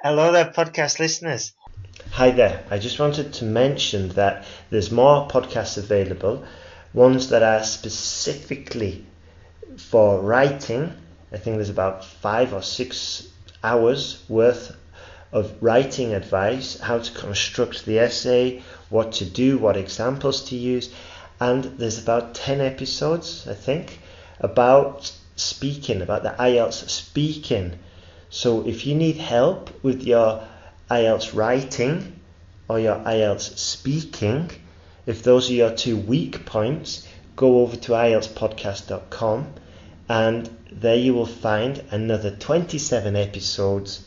Hello there, podcast listeners. Hi there. I just wanted to mention that there's more podcasts available, ones that are specifically for writing. I think there's about 5 or 6 hours worth of writing advice, how to construct the essay, what to do, what examples to use, and there's about 10 episodes, I think, about speaking, about the IELTS speaking. So if you need help with your IELTS writing or your IELTS speaking, if those are your 2 weak points, go over to IELTSPodcast.com and there you will find another 27 episodes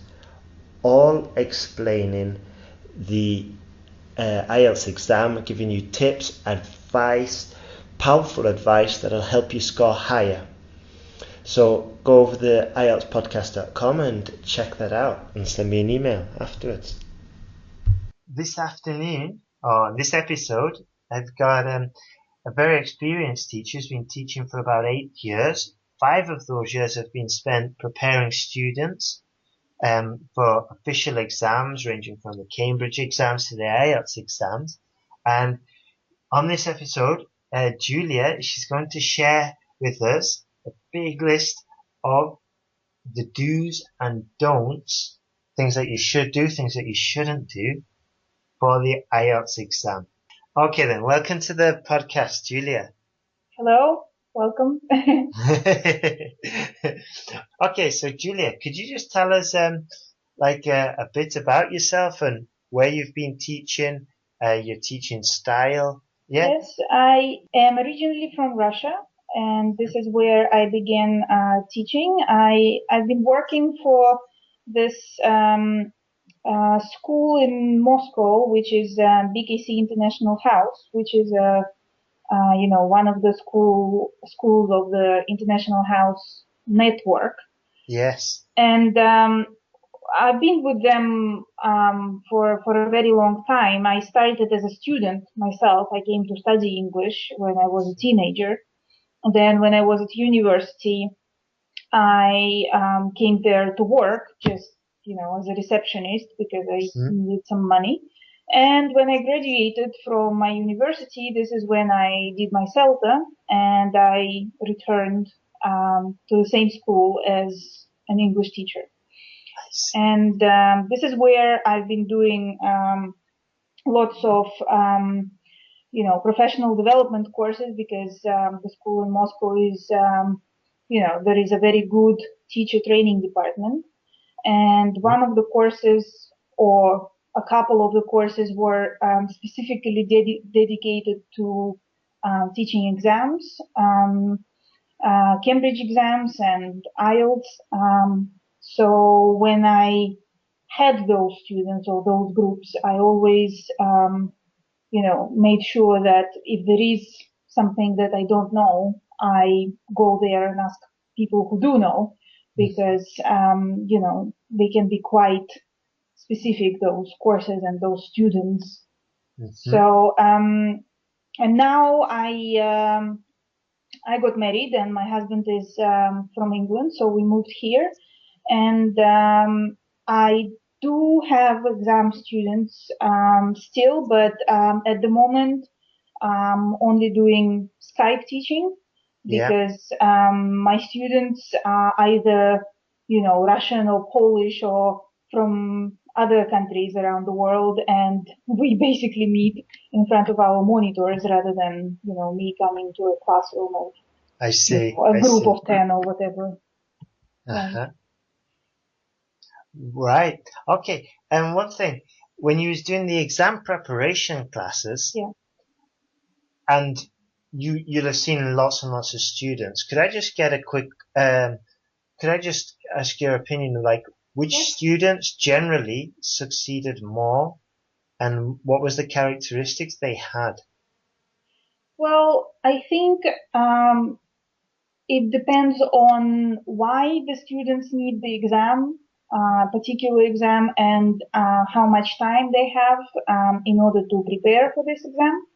all explaining the IELTS exam, giving you tips, advice, powerful advice that'll help you score higher. So go over to IELTSPodcast.com and check that out and send me an email afterwards. This afternoon, or this episode, I've got a very experienced teacher who's been teaching for about 8 years. 5 of those years have been spent preparing students for official exams, ranging from the Cambridge exams to the IELTS exams. And on this episode, Julia, she's going to share with us a big list of the do's and don'ts, things that you should do, things that you shouldn't do for the IELTS exam. Okay then, welcome to the podcast, Julia. Hello, welcome. Okay, so Julia, could you just tell us a bit about yourself and where you've been teaching, your teaching style? Yeah. Yes, I am originally from Russia, and this is where I began teaching. I've been working for this school in Moscow, which is BKC International House, which is one of the schools of the International House network. Yes. And I've been with them for a very long time. I started as a student myself. I came to study English when I was a teenager. And then when I was at university, I came there to work just, as a receptionist because I needed some money. And when I graduated from my university, this is when I did my CELTA and I returned to the same school as an English teacher. And this is where I've been doing lots of professional development courses because the school in Moscow is there is a very good teacher training department, and one of the courses or a couple of the courses were specifically dedicated to teaching exams, Cambridge exams and IELTS. So when I had those students or those groups, I always, made sure that if there is something that I don't know, I go there and ask people who do know, because, they can be quite specific, those courses and those students. Mm-hmm. So, and now I got married and my husband is from England, so we moved here. And I do have exam students still, but at the moment only doing Skype teaching because my students are either Russian or Polish or from other countries around the world, and we basically meet in front of our monitors rather than me coming to a classroom of a group of 10 or whatever. Uh-huh. Right. Okay. And one thing, when you was doing the exam preparation classes, and you'll have seen lots and lots of students. Could I just get a quick? Could I just ask your opinion of which students generally succeeded more, and what was the characteristics they had? Well, I think it depends on why the students need the exam, particular exam, and how much time they have in order to prepare for this exam.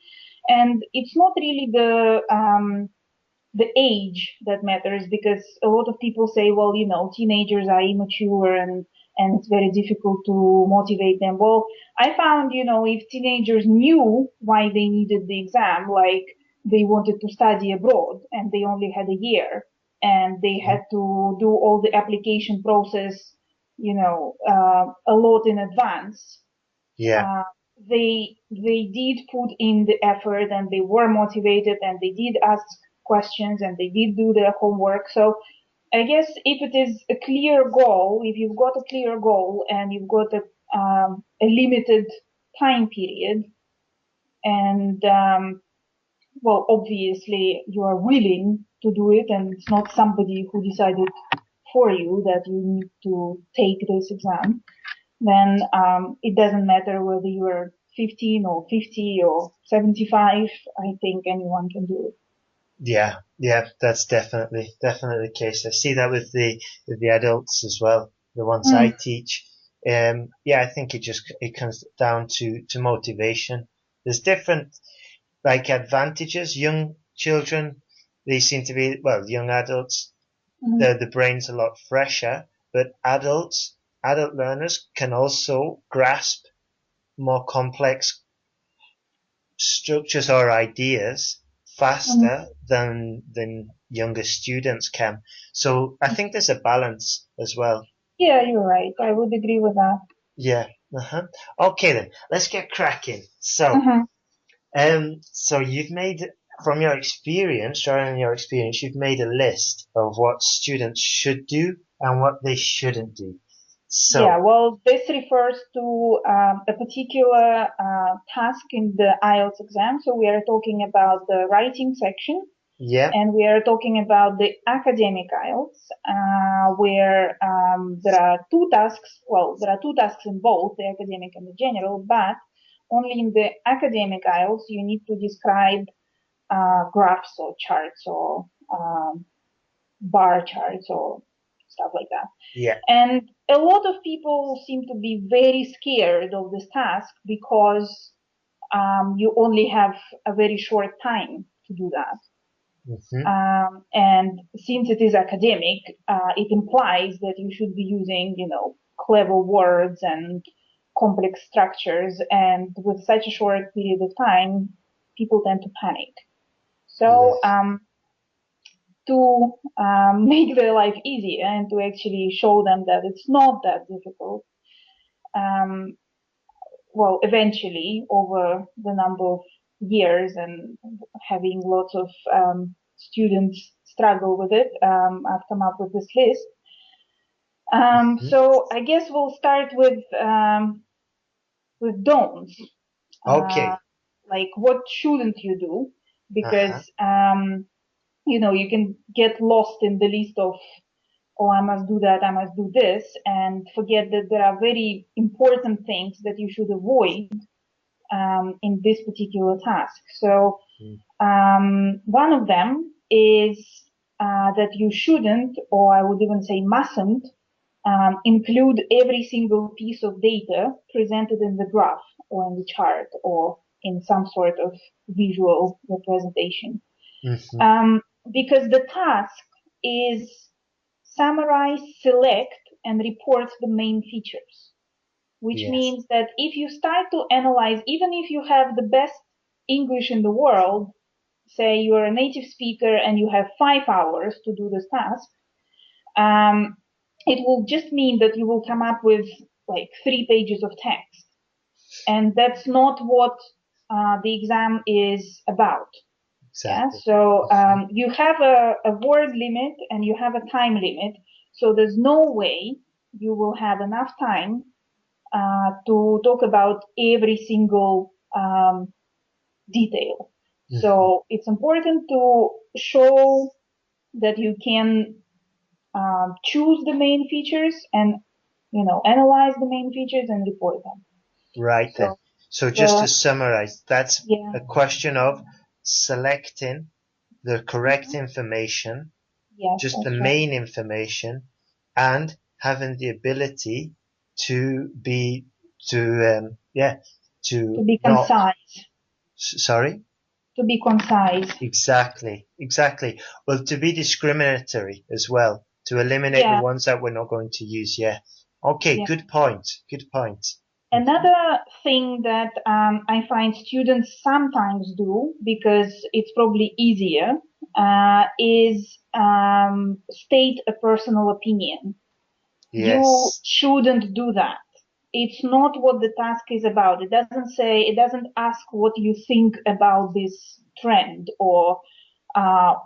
And it's not really the age that matters, because a lot of people say, well, teenagers are immature and and it's very difficult to motivate them. Well, I found, if teenagers knew why they needed the exam, like they wanted to study abroad and they only had a year and they had to do all the application process, a lot in advance. Yeah. They did put in the effort and they were motivated and they did ask questions and they did do their homework. So I guess if it is a clear goal, if you've got a clear goal and you've got a limited time period and, well, obviously you are willing to do it and it's not somebody who decided for you that you need to take this exam, then it doesn't matter whether you're 15 or 50 or 75. I think anyone can do it. Yeah, that's definitely the case. I see that with the adults as well, the ones I teach. I think it comes down to motivation. There's different like advantages. Young children, they seem to be, well, young adults, the brain's a lot fresher, but adult learners can also grasp more complex structures or ideas faster than younger students can. So I think there's a balance as well. Yeah, you're right. I would agree with that. Yeah. Okay then, let's get cracking. So, so you've made, from your experience, sharing your experience, you've made a list of what students should do and what they shouldn't do. So, yeah, well, this refers to a particular task in the IELTS exam. So we are talking about the writing section. yeah. And we are talking about the academic IELTS, where there are two tasks. Well, there are two tasks in both, the academic and the general, but only in the academic IELTS you need to describe graphs or charts or bar charts or stuff like that. Yeah. And a lot of people seem to be very scared of this task because you only have a very short time to do that. And since it is academic, it implies that you should be using, clever words and complex structures. And with such a short period of time, people tend to panic. So, to make their life easier and to actually show them that it's not that difficult, well, eventually, over the number of years and having lots of students struggle with it, I've come up with this list. So I guess we'll start with don'ts. Okay. Like what shouldn't you do? Because you can get lost in the list of, oh, I must do that, I must do this, and forget that there are very important things that you should avoid in this particular task. So one of them is that you shouldn't, or I would even say mustn't, include every single piece of data presented in the graph or in the chart or in some sort of visual representation. Because the task is summarize, select, and report the main features. Which means that if you start to analyze, even if you have the best English in the world, say you're a native speaker and you have 5 hours to do this task, it will just mean that you will come up with like 3 pages of text. And that's not what the exam is about. Exactly. Yeah? So you have a word limit and you have a time limit. So there's no way you will have enough time to talk about every single detail. So it's important to show that you can choose the main features and, analyze the main features and report them. Right then. So just to summarize, that's a question of selecting the correct information, just the main information, and having the ability to be concise. Sorry? To be concise. Exactly. Well, to be discriminatory as well, to eliminate the ones that we're not going to use. Yeah. Okay, Yeah. good point. Good point. Another thing that I find students sometimes do, because it's probably easier, is state a personal opinion. You Yes. shouldn't do that. It's not what the task is about. It doesn't ask what you think about this trend, or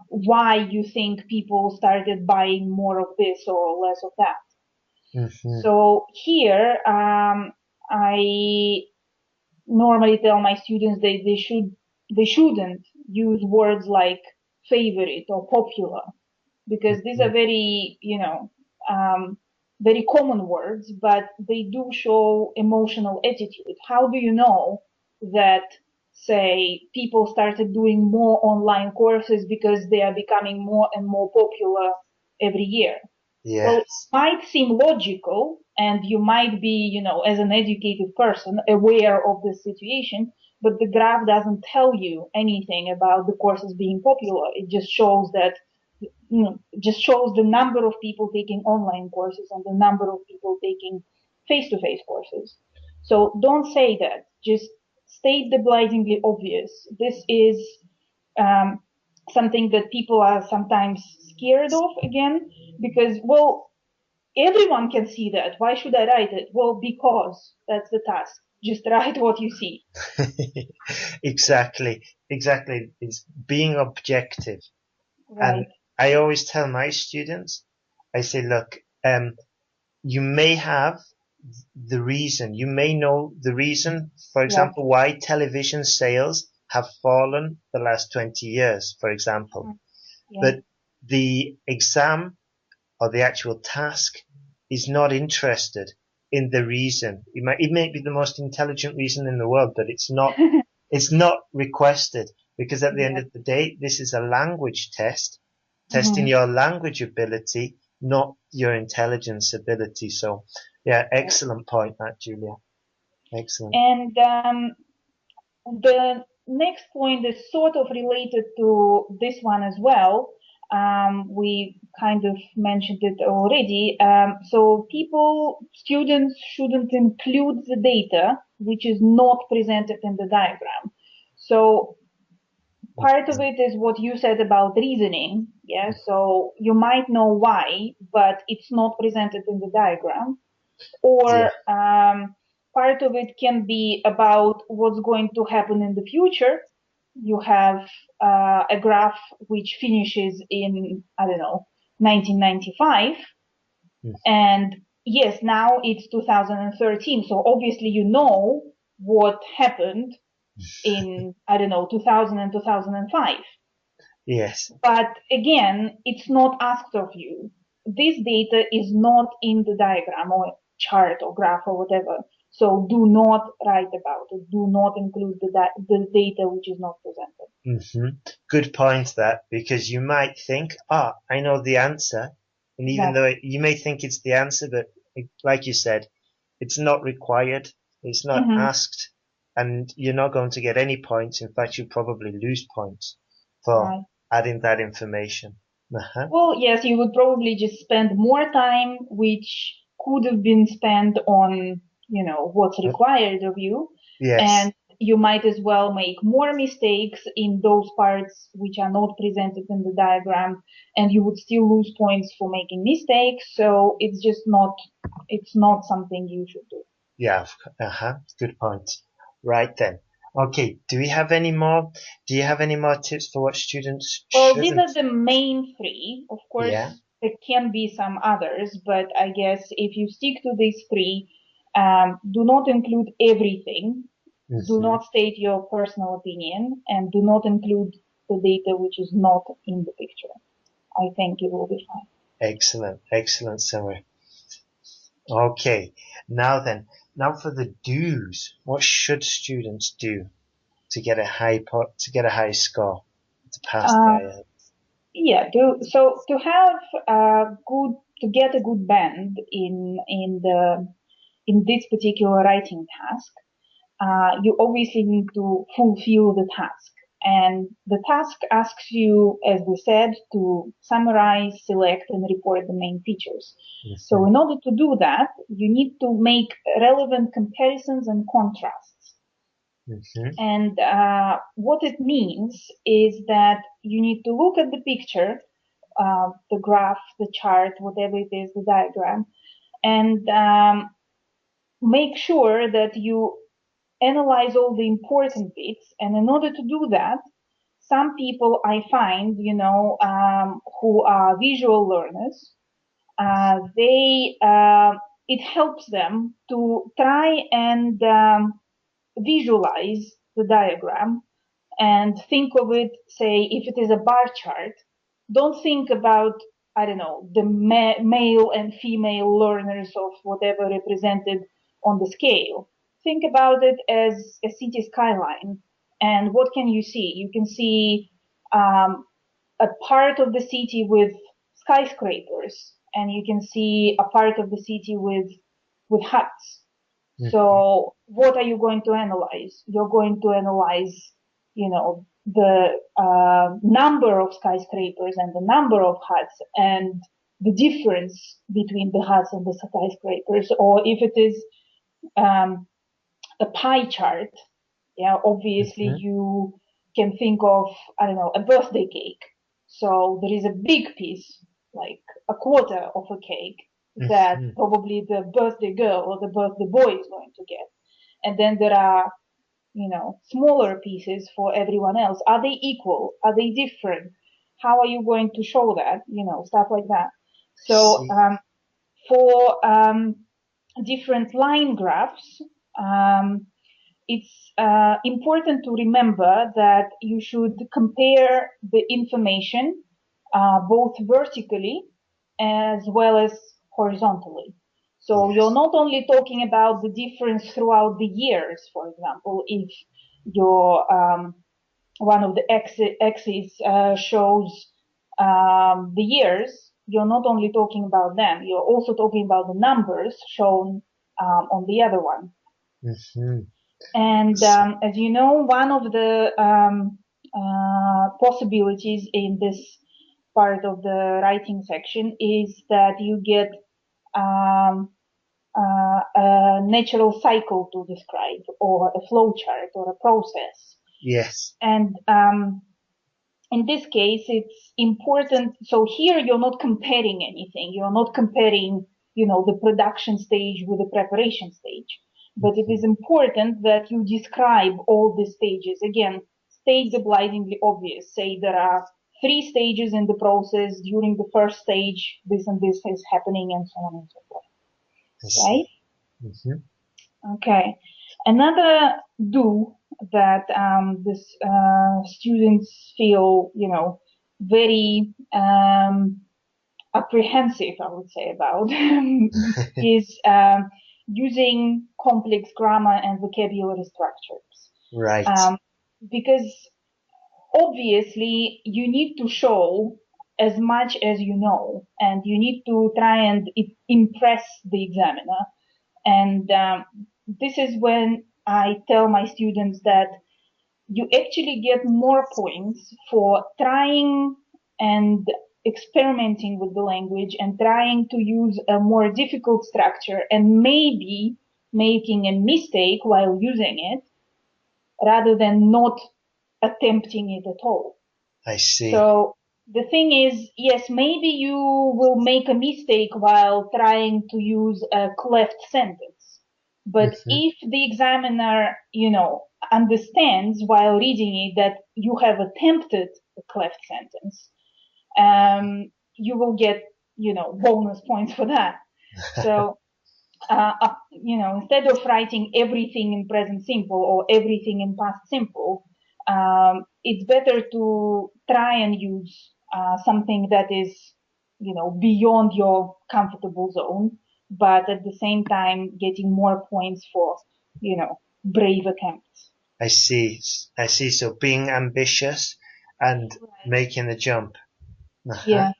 why you think people started buying more of this or less of that. Mm-hmm. So here, I normally tell my students they shouldn't use words like favorite or popular, because these are very, very common words, but they do show emotional attitude. How do you know that, say, people started doing more online courses because they are becoming more and more popular every year? Well, it Yes. might seem logical, and you might be, as an educated person, aware of the situation, but the graph doesn't tell you anything about the courses being popular. It just shows that, just shows the number of people taking online courses and the number of people taking face-to-face courses. So don't say that. Just state the blindingly obvious. This is um, something that people are sometimes scared of, again, because, well, everyone can see that. Why should I write it? Well, because that's the task. Just write what you see. Exactly. Exactly. It's being objective. And Right. I always tell my students, I say, look, you may have the reason, you may know the reason, for Yeah. example, why television sales have fallen the last 20 years, for example. Yeah. But the exam or the actual task is not interested in the reason. It may be the most intelligent reason in the world, but it's not requested, because at the end Yeah. of the day, this is a language test, testing Hmm. your language ability, not your intelligence ability. So yeah, excellent point, that, Julia. Excellent. And the next point is sort of related to this one as well. We kind of mentioned it already. So students shouldn't include the data which is not presented in the diagram. So part of it is what you said about reasoning. Yeah. So you might know why, but it's not presented in the diagram. Yeah. Or part of it can be about what's going to happen in the future. You have a graph which finishes in, I don't know, 1995, and yes, now it's 2013, so obviously you know what happened in, I don't know, 2000 and 2005. Yes. But again, it's not asked of you. This data is not in the diagram or chart or graph or whatever. So do not write about it. Do not include the data which is not presented. Good point, that, because you might think, I know the answer. And even though Exactly. you may think it's the answer, but like you said, it's not required. It's not Mm-hmm. asked, and you're not going to get any points. In fact, you probably lose points for Right. adding that information. Uh-huh. Well, yes, you would probably just spend more time, which could have been spent on, what's required of you. Yes. And you might as well make more mistakes in those parts which are not presented in the diagram, and you would still lose points for making mistakes. So it's not something you should do. Yeah. Good point. Right then. Okay. Do you have any more tips for what students Well, these shouldn't? are the main three. Of Yeah. course, there can be some others, but I guess if you stick to these three, do not include everything, do Hmm. not state your personal opinion, and do not include the data which is not in the picture. I think it will be fine. Excellent. Excellent summary. Okay. Now then, now for the do's. What should students do to get a high score to pass the Uh, IELTS? yeah, so to have to get a good band in this particular writing task, you obviously need to fulfill the task. And the task asks you, as we said, to summarize, select, and report the main features. So in order to do that, you need to make relevant comparisons and contrasts. And what it means is that you need to look at the picture, the graph, the chart, whatever it is, the diagram, and make sure that you analyze all the important bits. And in order to do that, some people I find, who are visual learners, it helps them to try and visualize the diagram and think of it, say, if it is a bar chart, don't think about, I don't know, the male and female learners of whatever represented on the scale. Think about it as a city skyline. And what can you see? You can see a part of the city with skyscrapers, and you can see a part of the city with huts. So what are you going to analyze? You're going to analyze, the number of skyscrapers and the number of huts and the difference between the huts and the skyscrapers. Or if it is a pie chart, obviously you can think of, I don't know, a birthday cake. So there is a big piece, like a quarter of a cake, that probably the birthday girl or the birthday boy is going to get. And then there are, smaller pieces for everyone else. Are they equal? Are they different? How are you going to show that? Stuff like that. So, for, different line graphs, it's important to remember that you should compare the information both vertically as well as horizontally. So you're not only talking about the difference throughout the years, for example, if your one of the axes shows the years, you're not only talking about them, you're also talking about the numbers shown on the other one. And as you know, one of the possibilities in this part of the writing section is that you get a natural cycle to describe, or a flow chart, or a process. Yes. And in this case, it's important. So here you're not comparing anything. You're not comparing, the production stage with the preparation stage. But it is important that you describe all the stages. Again, state the blindingly obvious. Say there are 3 stages in the process. During the first stage, this and this is happening, and so on and so forth. Right? Okay. Another do that this students feel, very apprehensive, I would say, about is using complex grammar and vocabulary structures. Right. Because obviously you need to show as much as you know, and you need to try and impress the examiner. And this is when I tell my students that you actually get more points for trying and experimenting with the language and trying to use a more difficult structure and maybe making a mistake while using it, rather than not attempting it at all. I see. So the thing is, yes, maybe you will make a mistake while trying to use a cleft sentence. But if the examiner, understands while reading it that you have attempted a cleft sentence, you will get, bonus points for that. So, instead of writing everything in present simple or everything in past simple, it's better to try and use something that is, beyond your comfortable zone, but at the same time getting more points for, brave attempts. I see. So being ambitious and making the jump. Yeah.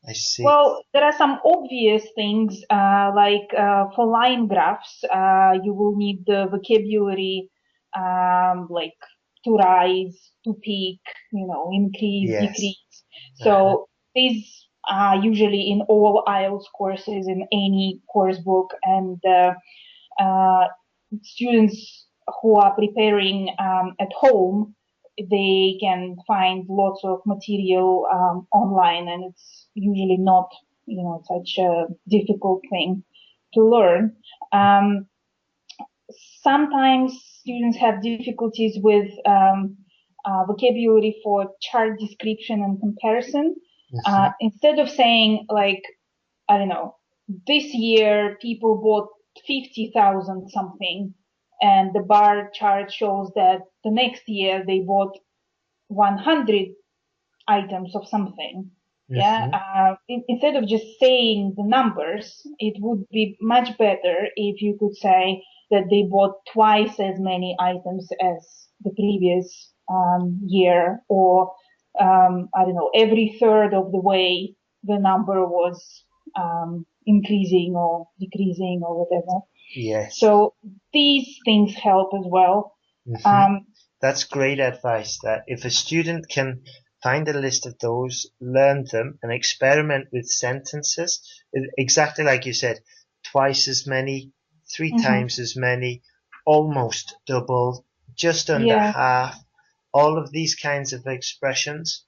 I see. Well, there are some obvious things, like for line graphs, you will need the vocabulary, like to rise, to peak, increase, Yes. decrease. So these are usually in all IELTS courses in any course book, and students who are preparing at home, they can find lots of material online, and it's usually not such a difficult thing to learn. Sometimes students have difficulties with vocabulary for chart description and comparison. Instead of saying like, I don't know, this year people bought 50,000 something, and the bar chart shows that the next year they bought 100 items of something. Yeah. Instead of just saying the numbers, it would be much better if you could say that they bought twice as many items as the previous year, or I don't know, every third of the way the number was increasing or decreasing or whatever. Yes. So these things help as well. That's great advice, that if a student can find a list of those, learn them, and experiment with sentences, exactly like you said, twice as many, three times as many, almost double, just under half, all of these kinds of expressions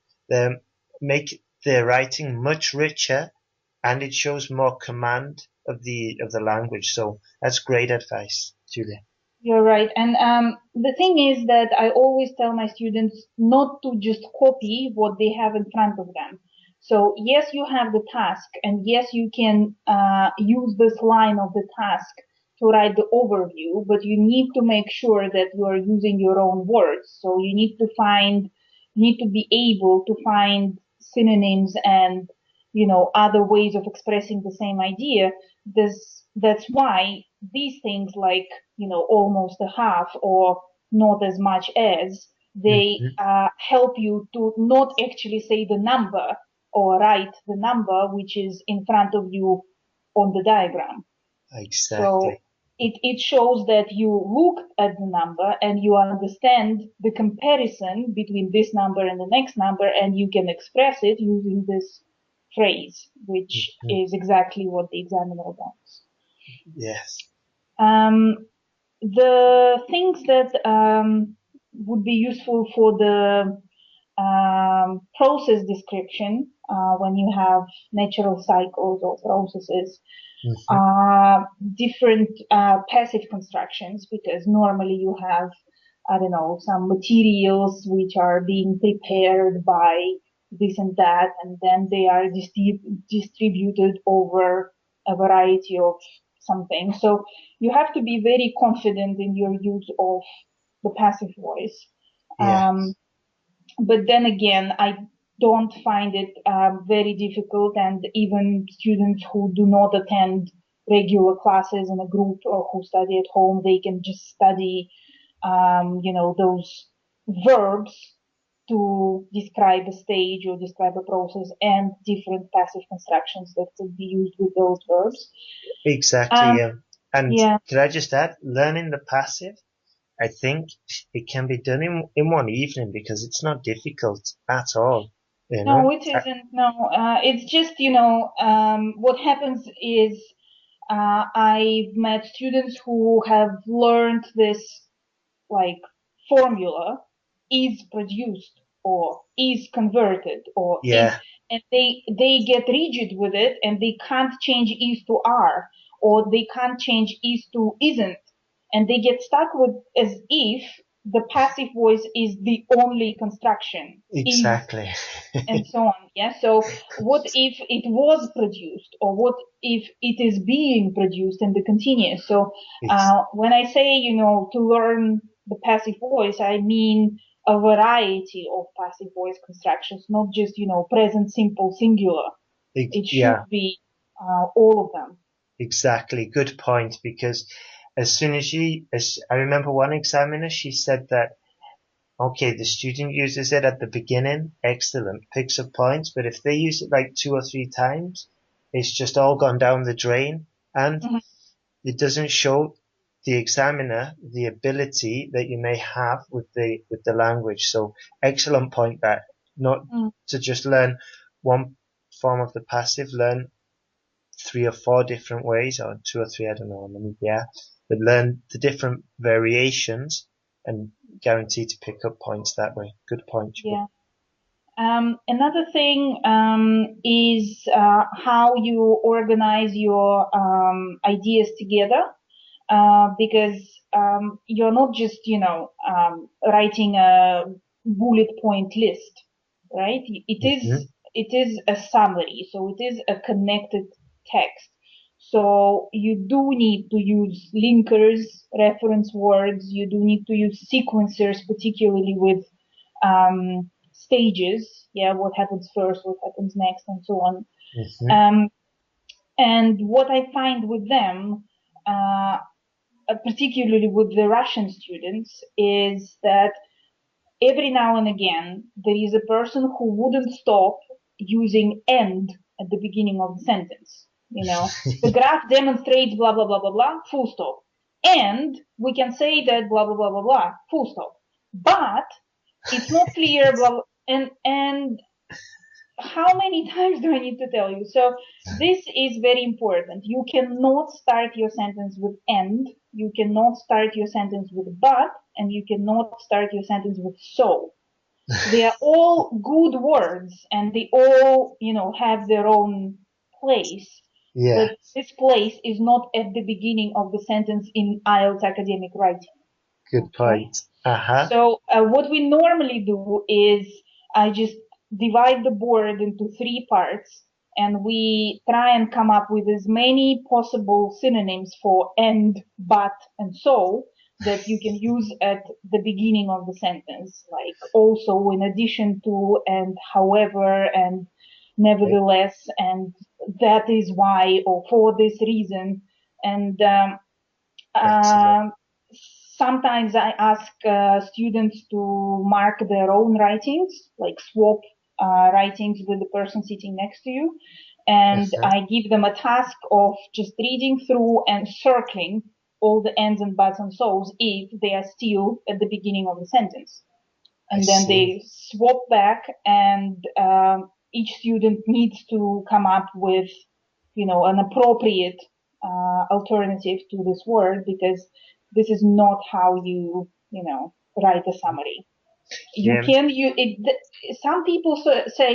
make their writing much richer, and it shows more command of the language. So that's great advice, Julia. You're right. And the thing is that I always tell my students not to just copy what they have in front of them. So yes, you have the task, and yes, you can use this line of the task to write the overview, but you need to make sure that you are using your own words. So you need to be able to find synonyms and, other ways of expressing the same idea. That's why these things like, almost a half or not as much as, they help you to not actually say the number or write the number which is in front of you on the diagram. Exactly. So it shows that you looked at the number and you understand the comparison between this number and the next number, and you can express it using this phrase, which is exactly what the examiner wants. Yes. The things that would be useful for the process description when you have natural cycles or processes are different passive constructions, because normally you have, I don't know, some materials which are being prepared by this and that, and then they are distributed over a variety of something. So you have to be very confident in your use of the passive voice. Yes. But then again, I don't find it very difficult, and even students who do not attend regular classes in a group or who study at home, they can just study, those verbs to describe a stage or describe a process, and different passive constructions that could be used with those verbs. Exactly. And yeah. could I just add, learning the passive, I think it can be done in one evening, because it's not difficult at all. No, it isn't. No, it's just, what happens is, I've met students who have learned this like formula is produced or is converted or is, and they get rigid with it, and they can't change is to are, or they can't change is to isn't, and they get stuck with as if the passive voice is the only construction. Exactly. And so on. Yeah. So what if it was produced, or what if it is being produced in the continuous? So when I say, to learn the passive voice, I mean a variety of passive voice constructions, not just, present simple singular. It should be all of them. Exactly. Good point. Because as soon as I remember one examiner, she said that, okay, the student uses it at the beginning, excellent, picks up points, but if they use it like 2 or 3 times, it's just all gone down the drain, and it doesn't show the examiner the ability that you may have with the language. So excellent point that not to just learn one form of the passive, learn 3 or 4 different ways, or 2 or 3, I don't know how many there, but learn the different variations and guarantee to pick up points that way. Good point. Yeah. Another thing is how you organize your ideas together, because you're not just, writing a bullet point list, right? It is a summary, so it is a connected text. So you do need to use linkers, reference words. You do need to use sequencers, particularly with stages. Yeah, what happens first, what happens next, and so on. And what I find with them, particularly with the Russian students, is that every now and again there is a person who wouldn't stop using "and" at the beginning of the sentence. The graph demonstrates blah blah blah blah blah, full stop. And we can say that blah blah blah blah blah, full stop. But it's not clear, blah, blah, and how many times do I need to tell you? So this is very important. You cannot start your sentence with "and", you cannot start your sentence with "but", and you cannot start your sentence with "so". They are all good words, and they all, have their own place. Yeah. But this place is not at the beginning of the sentence in IELTS academic writing. Good point. So what we normally do is I just divide the board into 3 parts, and we try and come up with as many possible synonyms for "and", "but", and "so" that you can use at the beginning of the sentence, like also, in addition to, and however, and nevertheless, and that is why, or for this reason. And sometimes I ask students to mark their own writings, like swap writings with the person sitting next to you. And I give them a task of just reading through and circling all the "ands" and "buts" and "so's" if they are still at the beginning of the sentence. And then they swap back, and each student needs to come up with, an appropriate alternative to this word, because this is not how you, write a summary. Some people say,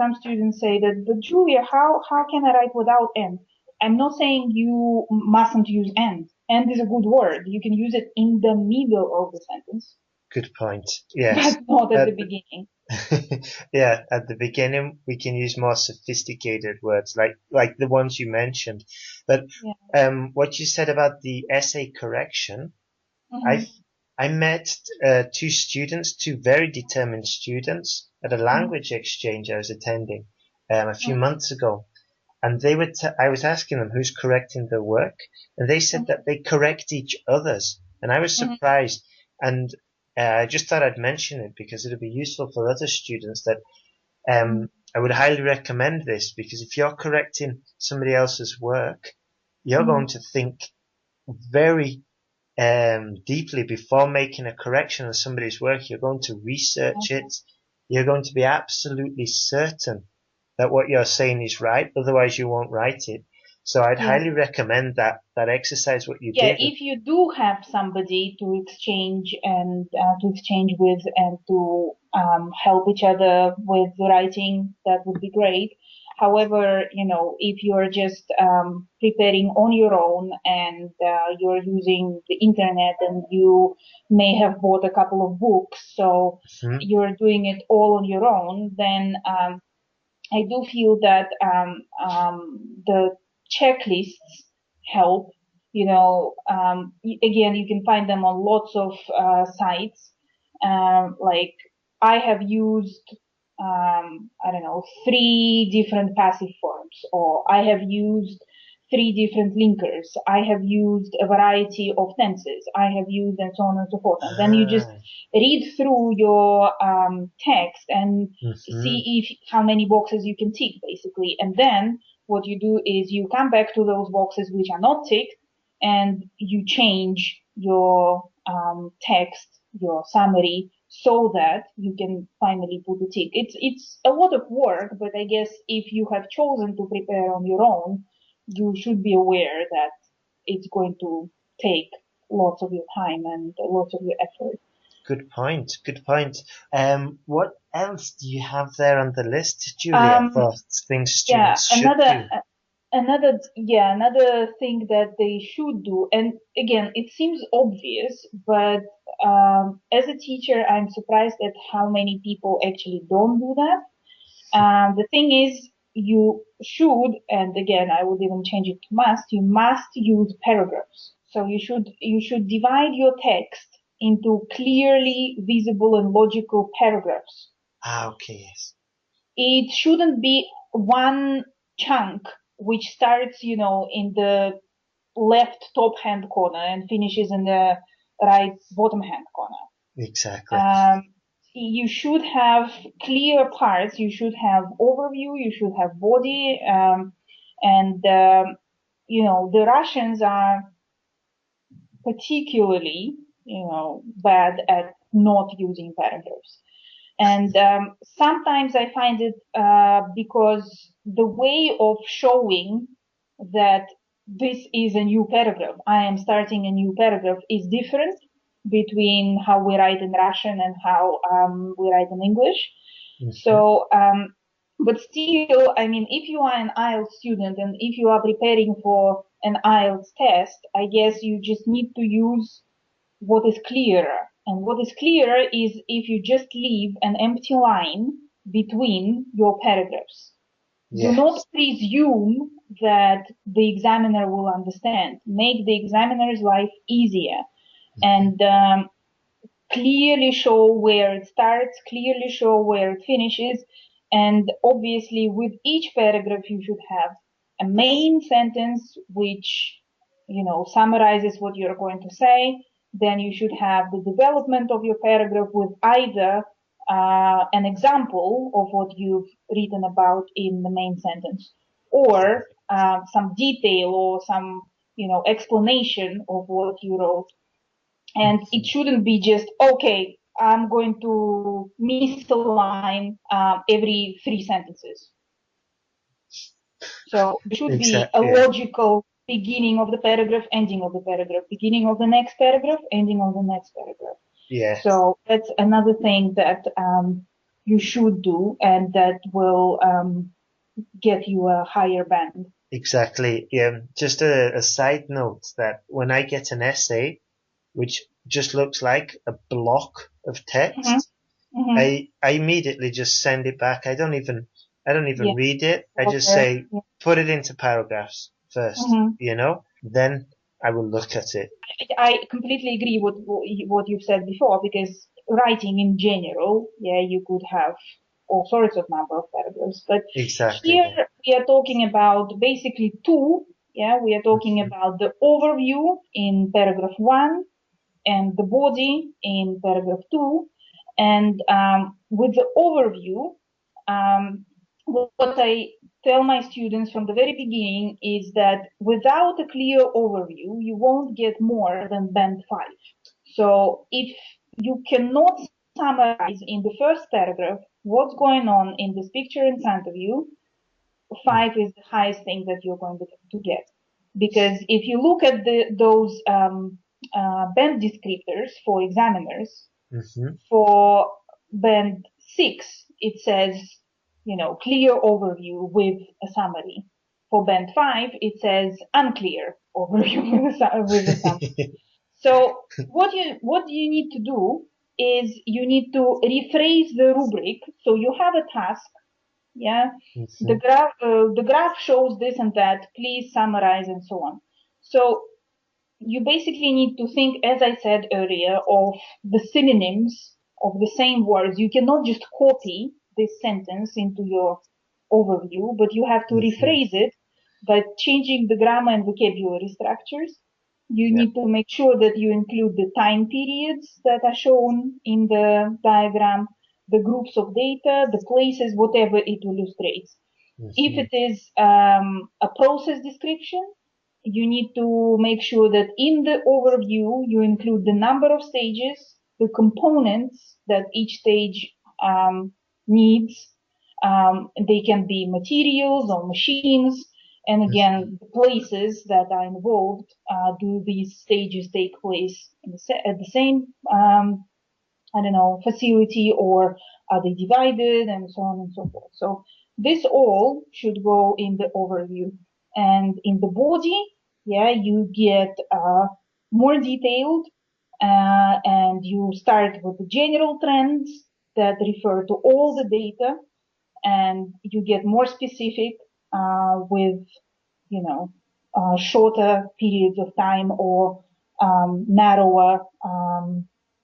some students say that, but Julia, how can I write without "and"? I'm not saying you mustn't use "and". "And" is a good word. You can use it in the middle of the sentence. Good point. Yes. But not at the beginning. Yeah, at the beginning we can use more sophisticated words like the ones you mentioned. But what you said about the essay correction, I met 2 very determined students at a language exchange I was attending a few months ago, and they were I was asking them who's correcting their work, and they said that they correct each other's, and I was surprised. And I just thought I'd mention it because it'll be useful for other students, that I would highly recommend this, because if you're correcting somebody else's work, you're going to think very deeply before making a correction of somebody's work. You're going to research it. You're going to be absolutely certain that what you're saying is right, otherwise you won't write it. So I'd highly recommend that exercise, what you did. Yeah, if you do have somebody to exchange with, and to help each other with writing, that would be great. However, if you're just preparing on your own, and you're using the internet, and you may have bought a couple of books, so you're doing it all on your own, then I do feel that the checklists help. Again, you can find them on lots of sites. Like I have used, 3 different passive forms, or I have used 3 different linkers. I have used a variety of tenses. I have used, and so on and so forth. And then you just read through your text and see how many boxes you can tick, basically. And then what you do is you come back to those boxes which are not ticked, and you change your text, your summary, so that you can finally put a tick. It's a lot of work, but I guess if you have chosen to prepare on your own, you should be aware that it's going to take lots of your time and lots of your effort. Good point. Good point. What else do you have there on the list, Julia, for things students should do? Another thing that they should do, and again, it seems obvious, but as a teacher, I'm surprised at how many people actually don't do that. The thing is, you should, and again, I would even change it to must, you must use paragraphs. So you should divide your text into clearly visible and logical paragraphs. Okay, yes. It shouldn't be one chunk which starts, in the left top hand corner and finishes in the right bottom hand corner. Exactly. You should have clear parts. You should have overview. You should have body. The Russians are particularly, bad at not using paragraphs. And sometimes I find it because the way of showing that this is a new paragraph, I am starting a new paragraph, is different between how we write in Russian and how we write in English. Mm-hmm. So, but still, I mean, if you are an IELTS student and if you are preparing for an IELTS test, I guess you just need to use what is clearer. And what is clearer is if you just leave an empty line between your paragraphs. Yes. Do not presume that the examiner will understand. Make the examiner's life easier. And clearly show where it starts, clearly show where it finishes. And obviously with each paragraph you should have a main sentence which, summarizes what you're going to say. Then you should have the development of your paragraph with either an example of what you've written about in the main sentence, or some detail or some, explanation of what you wrote. And it shouldn't be just, okay, I'm going to miss a line every 3 sentences. So there should be a logical beginning of the paragraph, ending of the paragraph, beginning of the next paragraph, ending of the next paragraph. Yeah. So that's another thing that you should do, and that will get you a higher band. Exactly. Yeah. Just a side note that when I get an essay, which just looks like a block of text, I immediately just send it back. I don't even read it. I just say, put it into paragraphs first, then I will look at it. I completely agree with what you've said before, because writing in general, you could have all sorts of number of paragraphs, but here we are talking about basically 2. We are talking about the overview in paragraph 1 and the body in paragraph 2. And with the overview, what I tell my students from the very beginning is that without a clear overview, you won't get more than band 5. So if you cannot summarize in the first paragraph what's going on in this picture in front of you, 5 is the highest thing that you're going to get. Because if you look at those band descriptors for examiners, for band 6, it says, clear overview with a summary. For band 5, it says unclear overview with a summary. So what you need to do is you need to rephrase the rubric. So you have a task. The graph shows this and that. Please summarize and so on. So you basically need to think, as I said earlier, of the synonyms of the same words. You cannot just copy this sentence into your overview, but you have to rephrase it by changing the grammar and vocabulary structures. You need to make sure that you include the time periods that are shown in the diagram, the groups of data, the places, whatever it illustrates. If it is a process description, you need to make sure that in the overview you include the number of stages, the components that each stage needs. They can be materials or machines, and again, the places that are involved. Do these stages take place at the same facility, or are they divided, and so on and so forth. So this all should go in the overview. And in the body, you get more detailed, and you start with the general trends that refer to all the data, and you get more specific with, shorter periods of time, or narrower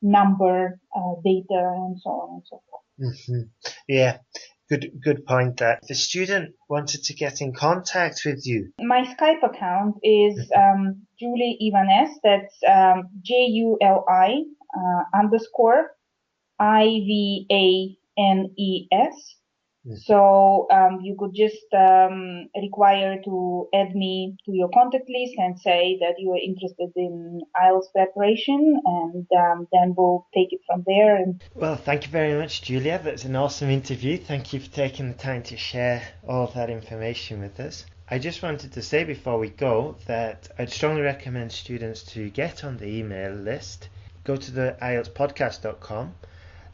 number data, and so on and so forth. Yeah, good point. That if a student wanted to get in contact with you, my Skype account is Julie Ivanes. That's JULI _IVANES. So you could just require to add me to your contact list and say that you are interested in IELTS preparation, and then we'll take it from there. Well, thank you very much, Julia. That's an awesome interview. Thank you for taking the time to share all of that information with us. I just wanted to say before we go that I'd strongly recommend students to get on the email list. Go to the IELTSPodcast.com,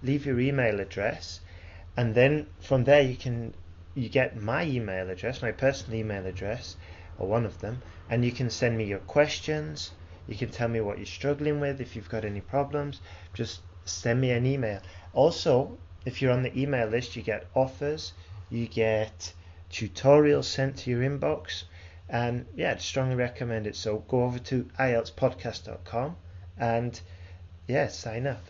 leave your email address, and then from there you get my email address, my personal email address, or one of them, and you can send me your questions. You can tell me what you're struggling with. If you've got any problems, just send me an email. Also, if you're on the email list, you get offers, you get tutorials sent to your inbox, and I'd strongly recommend it. So go over to IELTSPodcast.com and sign up.